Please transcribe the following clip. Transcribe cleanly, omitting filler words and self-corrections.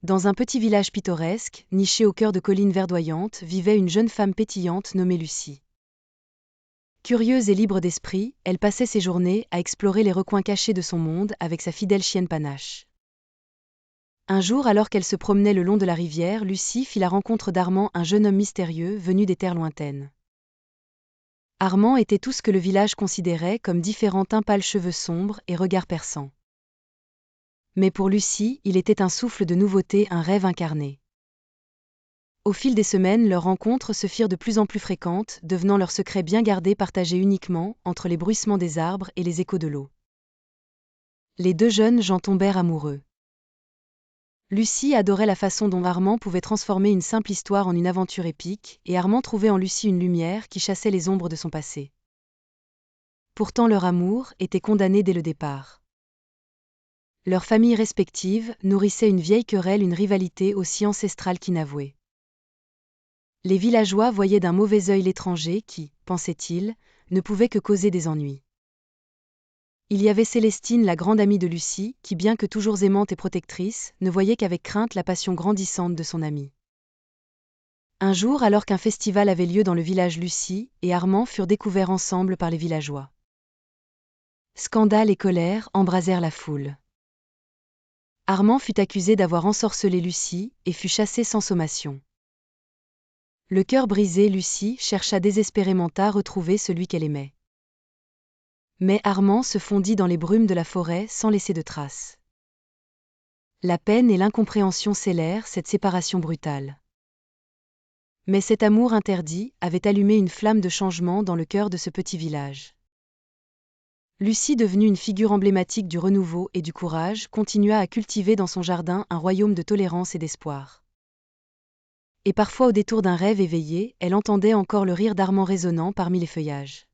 Dans un petit village pittoresque, niché au cœur de collines verdoyantes, vivait une jeune femme pétillante nommée Lucie. Curieuse et libre d'esprit, elle passait ses journées à explorer les recoins cachés de son monde avec sa fidèle chienne Panache. Un jour, alors qu'elle se promenait le long de la rivière, Lucie fit la rencontre d'Armand, un jeune homme mystérieux venu des terres lointaines. Armand était tout ce que le village considérait comme différents pâles cheveux sombres et regard perçant. Mais pour Lucie, il était un souffle de nouveauté, un rêve incarné. Au fil des semaines, leurs rencontres se firent de plus en plus fréquentes, devenant leur secret bien gardé partagé uniquement entre les bruissements des arbres et les échos de l'eau. Les deux jeunes gens tombèrent amoureux. Lucie adorait la façon dont Armand pouvait transformer une simple histoire en une aventure épique, et Armand trouvait en Lucie une lumière qui chassait les ombres de son passé. Pourtant leur amour était condamné dès le départ. Leurs familles respectives nourrissaient une vieille querelle, une rivalité aussi ancestrale qu'inavouée. Les villageois voyaient d'un mauvais œil l'étranger qui, pensaient-ils, ne pouvait que causer des ennuis. Il y avait Célestine, la grande amie de Lucie, qui, bien que toujours aimante et protectrice, ne voyait qu'avec crainte la passion grandissante de son amie. Un jour, alors qu'un festival avait lieu dans le village, Lucie et Armand furent découverts ensemble par les villageois. Scandale et colère embrasèrent la foule. Armand fut accusé d'avoir ensorcelé Lucie et fut chassé sans sommation. Le cœur brisé, Lucie chercha désespérément à retrouver celui qu'elle aimait. Mais Armand se fondit dans les brumes de la forêt sans laisser de traces. La peine et l'incompréhension scellèrent cette séparation brutale. Mais cet amour interdit avait allumé une flamme de changement dans le cœur de ce petit village. Lucie, devenue une figure emblématique du renouveau et du courage, continua à cultiver dans son jardin un royaume de tolérance et d'espoir. Et parfois, au détour d'un rêve éveillé, elle entendait encore le rire d'Armand résonnant parmi les feuillages.